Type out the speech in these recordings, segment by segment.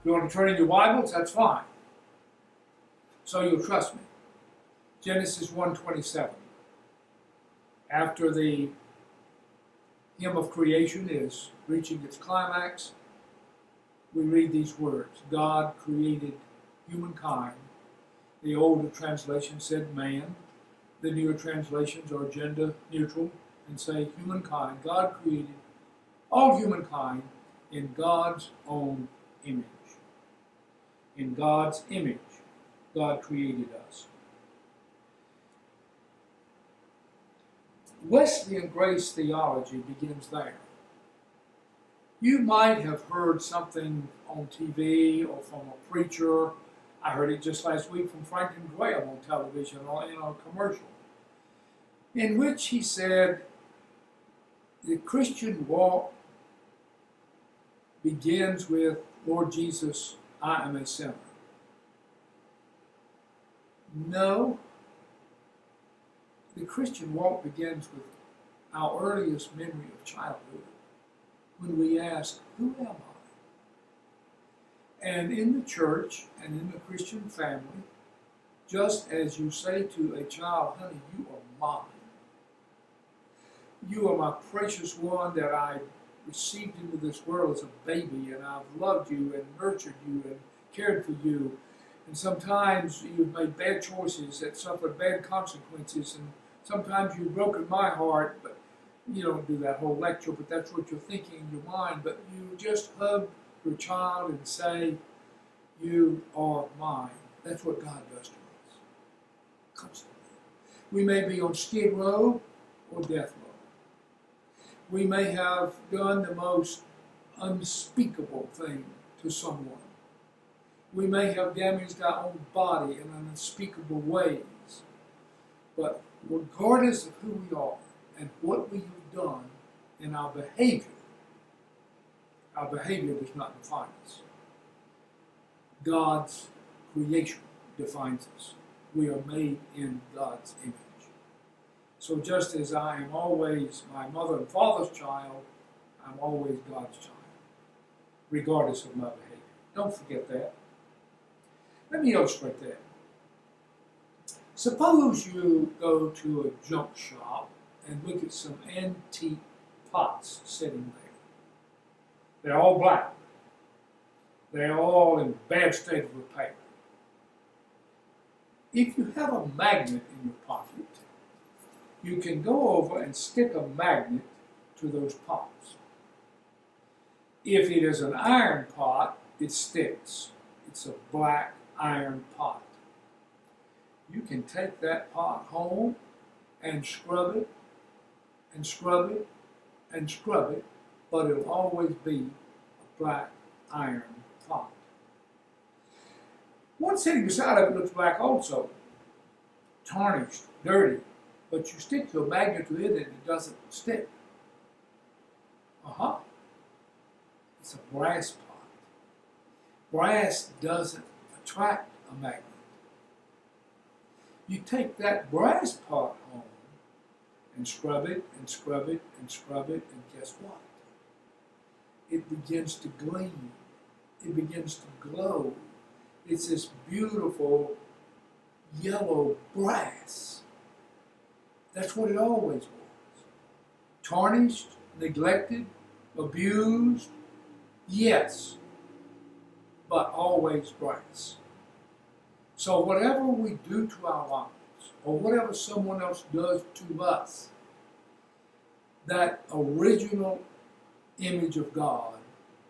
You want to turn in your Bibles? That's fine. So you'll trust me. Genesis 1:27. After the hymn of creation is reaching its climax, we read these words. God created humankind. The older translation said man. The newer translations are gender neutral and say humankind. God created all humankind in God's own image. In God's image, God created us. Wesleyan grace theology begins there. You might have heard something on TV or from a preacher. I heard it just last week from Franklin Graham on television or in a commercial, in which he said the Christian walk begins with, Lord Jesus, I am a sinner. No. The Christian walk begins with our earliest memory of childhood, when we ask, who am I? And in the church and in the Christian family, just as you say to a child, honey, you are mine. You are my precious one that I received into this world as a baby, and I've loved you and nurtured you and cared for you. And sometimes you've made bad choices that suffered bad consequences, and sometimes you've broken my heart, but you don't do that whole lecture, but that's what you're thinking in your mind. But you just hug your child and say, you are mine. That's what God does to us. Constantly. We may be on skid row or death row. We may have done the most unspeakable thing to someone. We may have damaged our own body in unspeakable ways. But regardless of who we are and what we have done in our behavior does not define us. God's creation defines us. We are made in God's image. So just as I am always my mother and father's child, I'm always God's child, regardless of my behavior. Don't forget that. Let me illustrate that. Suppose you go to a junk shop and look at some antique pots sitting there. They're all black. They're all in bad state of repair. If you have a magnet in your pocket, you can go over and stick a magnet to those pots. If it is an iron pot, it sticks. It's a black iron pot. You can take that pot home and scrub it, and scrub it, and scrub it, but it'll always be a black iron pot. One sitting beside of it looks black also, tarnished, dirty, but you stick your magnet to it and it doesn't stick. It's a brass pot. Brass doesn't attract a magnet. You take that brass pot home and scrub it and scrub it and scrub it, and guess what? It begins to gleam. It begins to glow. It's this beautiful yellow brass. That's what it always was. Tarnished, neglected, abused, yes, but always brass. So whatever we do to our lives, or whatever someone else does to us, that original image of God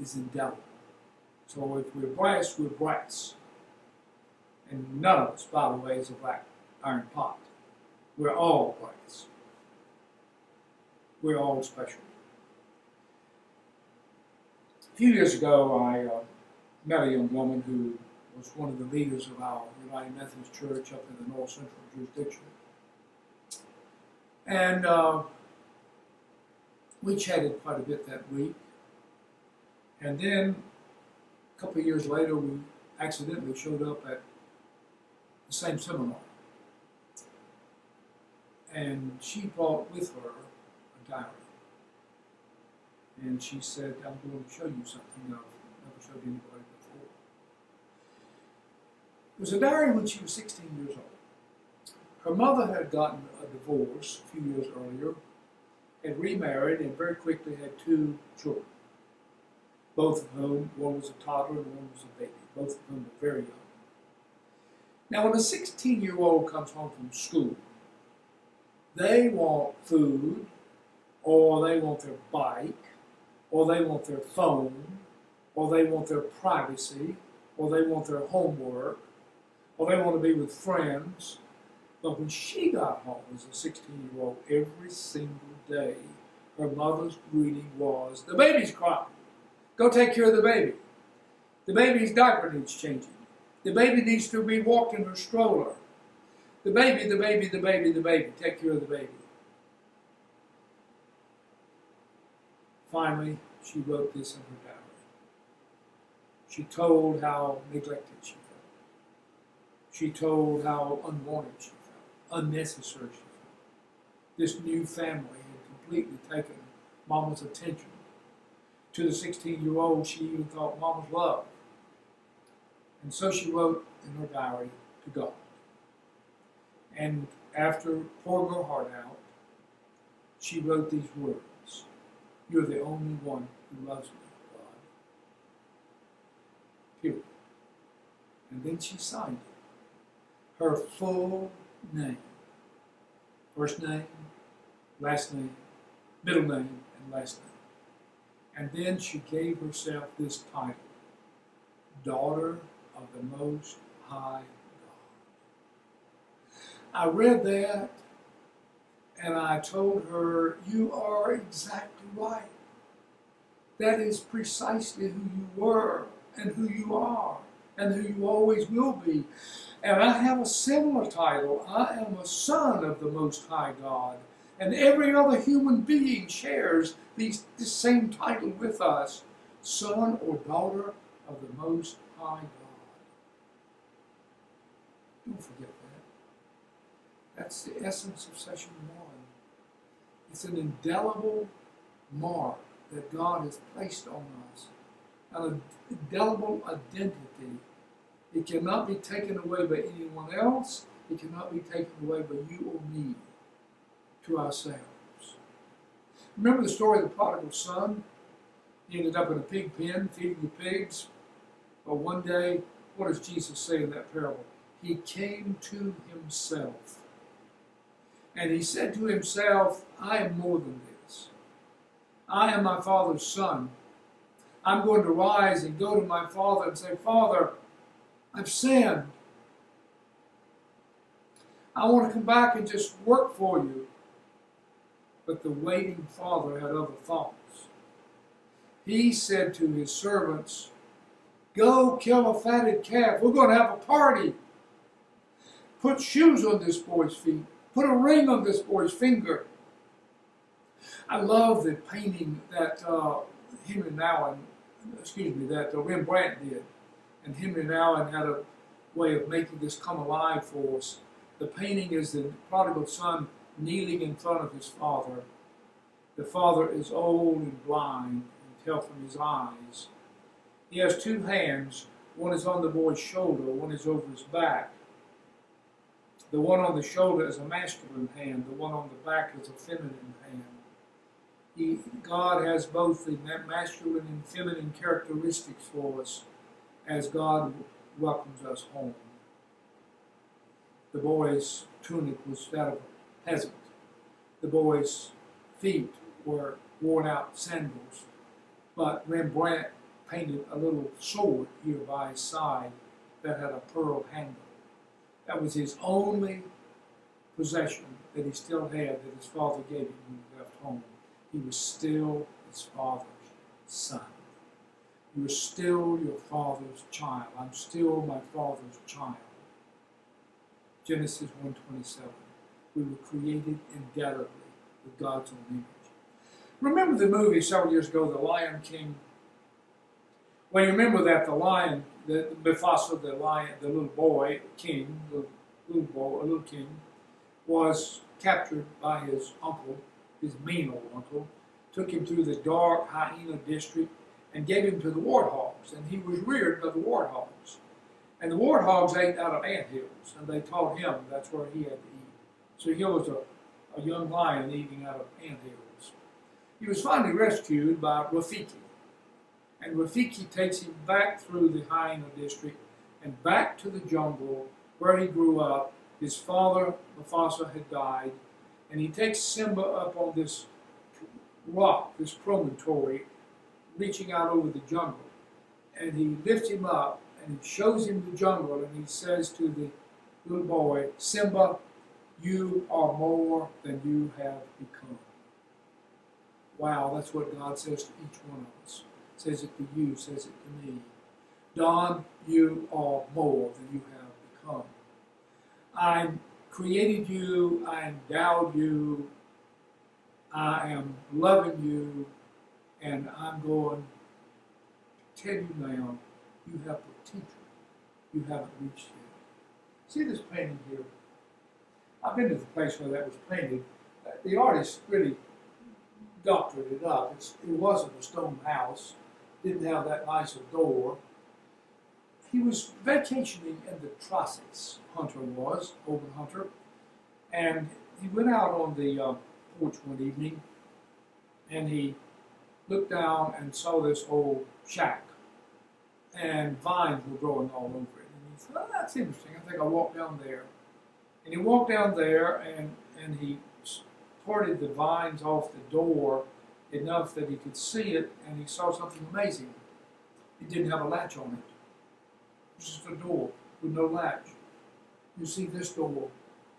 is indelible. So if we're brass, we're brass. And none of us, by the way, is a black iron pot. We're all brass. We're all special. A few years ago, I met a young woman who was one of the leaders of our United Methodist Church up in the North Central jurisdiction. And we chatted quite a bit that week. And then a couple of years later, we accidentally showed up at the same seminar. And she brought with her a diary. And she said, I'm going to show you something I've never showed anybody before. It was a diary when she was 16 years old. Her mother had gotten a divorce a few years earlier, had remarried, and very quickly had 2 children, both of whom, one was a toddler and one was a baby, both of whom were very young. Now, when a 16-year-old comes home from school, they want food, or they want their bike, or they want their phone, or they want their privacy, or they want their homework, or they want to be with friends. But when she got home as a 16-year-old, every single day, her mother's greeting was, "The baby's crying. Go take care of the baby. The baby's diaper needs changing. The baby needs to be walked in her stroller. The baby, the baby, the baby, the baby. Take care of the baby." Finally, she wrote this in her diary. She told how neglected she felt. She told how unwanted she felt, unnecessary she felt. This new family had completely taken Mama's attention. To the 16-year-old, she even thought Mama's love. And so she wrote in her diary to God. And after pouring her heart out, she wrote these words: "You're the only one who loves me, God." Period. And then she signed it. Her full name. First name, last name, middle name, and last name. And then she gave herself this title: Daughter of the Most High God. I read that and I told her, "You are exactly right. That is precisely who you were and who you are and who you always will be. And I have a similar title. I am a son of the Most High God. And every other human being shares this same title with us, son or daughter of the Most High God." Don't forget that. That's the essence of session 1. It's an indelible mark that God has placed on us, an indelible identity. It cannot be taken away by anyone else. It cannot be taken away by you or me to ourselves. Remember the story of the prodigal son? He ended up in a pig pen feeding the pigs. But one day, what does Jesus say in that parable? He came to himself. And he said to himself, "I am more than this. I am my Father's son. I'm going to rise and go to my Father and say, 'Father, I've sinned. I want to come back and just work for you.' But the waiting Father had other thoughts. He said to his servants, 'Go kill a fatted calf. We're going to have a party. Put shoes on this boy's feet. Put a ring on this boy's finger.'" I love the painting that Rembrandt did. And Henry Nouwen had a way of making this come alive for us. The painting is the prodigal son kneeling in front of his father. The father is old and blind and tell from his eyes. He has 2 hands. One is on the boy's shoulder, one is over his back. The one on the shoulder is a masculine hand, the one on the back is a feminine hand. God has both the masculine and feminine characteristics for us as God welcomes us home. The boy's tunic was that of a peasant. The boy's feet were worn out sandals, but Rembrandt painted a little sword here by his side that had a pearl handle. That was his only possession that he still had that his father gave him when he left home. He was still his father's son. You are still your father's child. I'm still my father's child. Genesis 1:27. We were created indelibly with God's own image. Remember the movie several years ago, The Lion King? Well, you remember that the lion, Mufasa, the lion, the little boy king, a little king, was captured by his uncle, his mean old uncle, took him through the dark hyena district and gave him to the warthogs, and he was reared by the warthogs. And the warthogs ate out of anthills, and they taught him that's where he had to eat. So here was a young lion eating out of anthills. He was finally rescued by Rafiki. And Rafiki takes him back through the hyena district and back to the jungle where he grew up. His father, Mufasa, had died. And he takes Simba up on this rock, this promontory, reaching out over the jungle. And he lifts him up and he shows him the jungle, and he says to the little boy, Simba, you are more than you have become. Wow, that's what God says to each one of us. Says it to you, says it to me. Don, you are more than you have become. I created you, I endowed you, I am loving you, and I'm going to tell you now, you have potential. You haven't reached yet. See this painting here? I've been to the place where that was painted. The artist really doctored it up. It wasn't a stone house. Didn't have that nice a door. He was vacationing in the Trossachs, Hunter was, Open Hunter, and he went out on the porch one evening, and he looked down and saw this old shack, and vines were growing all over it. And he thought, oh, that's interesting. I think I'll walk down there. And he walked down there, and he parted the vines off the door enough that he could see it, and he saw something amazing. It didn't have a latch on it. It was just a door with no latch. You see this door,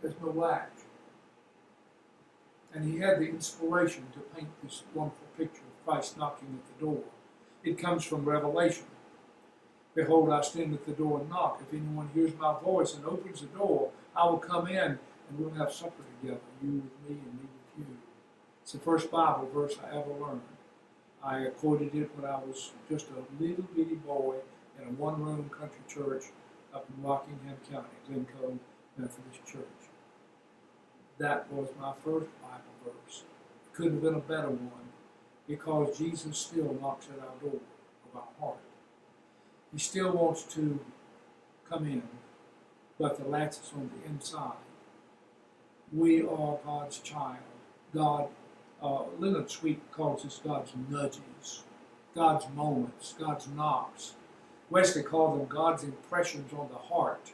there's no latch. And he had the inspiration to paint this wonderful picture of Christ knocking at the door. It comes from Revelation. Behold, I stand at the door and knock. If anyone hears my voice and opens the door, I will come in and we'll have supper together, you with me and me with you. It's the first Bible verse I ever learned. I quoted it when I was just a little bitty boy in a one-room country church up in Rockingham County, Glencoe Methodist Church. That was my first Bible verse. It couldn't have been a better one, because Jesus still knocks at our door of our heart. He still wants to come in, but the latch is on the inside. We are God's child. God, Leonard Sweet calls this God's nudges, God's moments, God's knocks. Wesley called them God's impressions on the heart.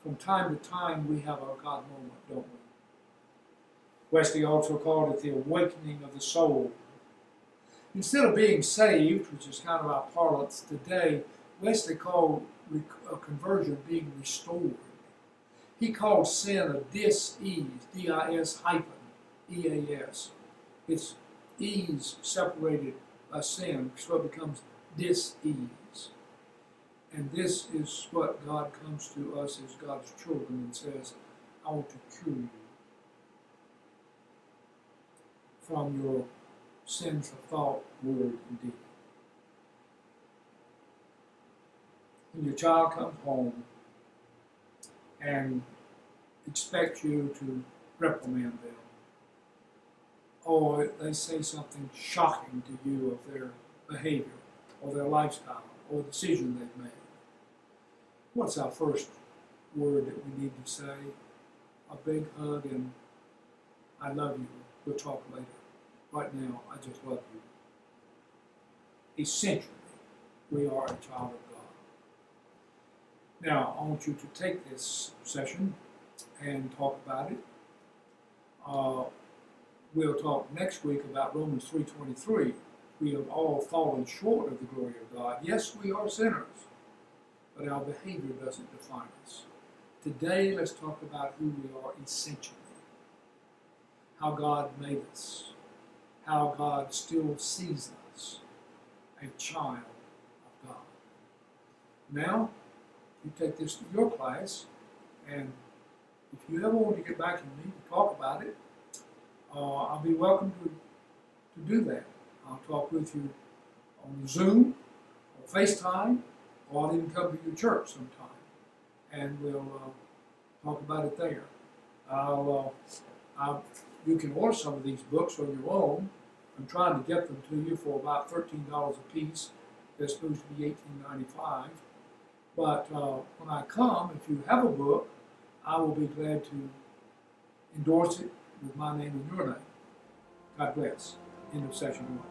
From time to time, we have our God moment, don't we? Wesley also called it the awakening of the soul. Instead of being saved, which is kind of our parlance today, Wesley called conversion being restored. He called sin a dis-ease, D-I-S hyphen, E-A-S. It's ease separated by sin, so it becomes dis-ease. And this is what God comes to us as God's children and says, I want to cure you from your sins of thought, word, and deed. When your child comes home and expects you to reprimand them, or they say something shocking to you of their behavior, or their lifestyle, or decision they've made, what's our first word that we need to say? A big hug and I love you. We'll talk later. Right now, I just love you. Essentially, we are a child of God. Now, I want you to take this session and talk about it. We'll talk next week about Romans 3:23. We have all fallen short of the glory of God. Yes, we are sinners, but our behavior doesn't define us. Today, let's talk about who we are essentially, how God made us, how God still sees us, a child of God. Now, you take this to your class, and if you ever want to get back to me to talk about it, I'll be welcome to do that. I'll talk with you on Zoom, or FaceTime, or I'll even come to your church sometime, and we'll talk about it there. You can order some of these books on your own. I'm trying to get them to you for about $13 a piece. They're supposed to be $18.95. But when I come, if you have a book, I will be glad to endorse it with my name and your name. God bless. End of session 1.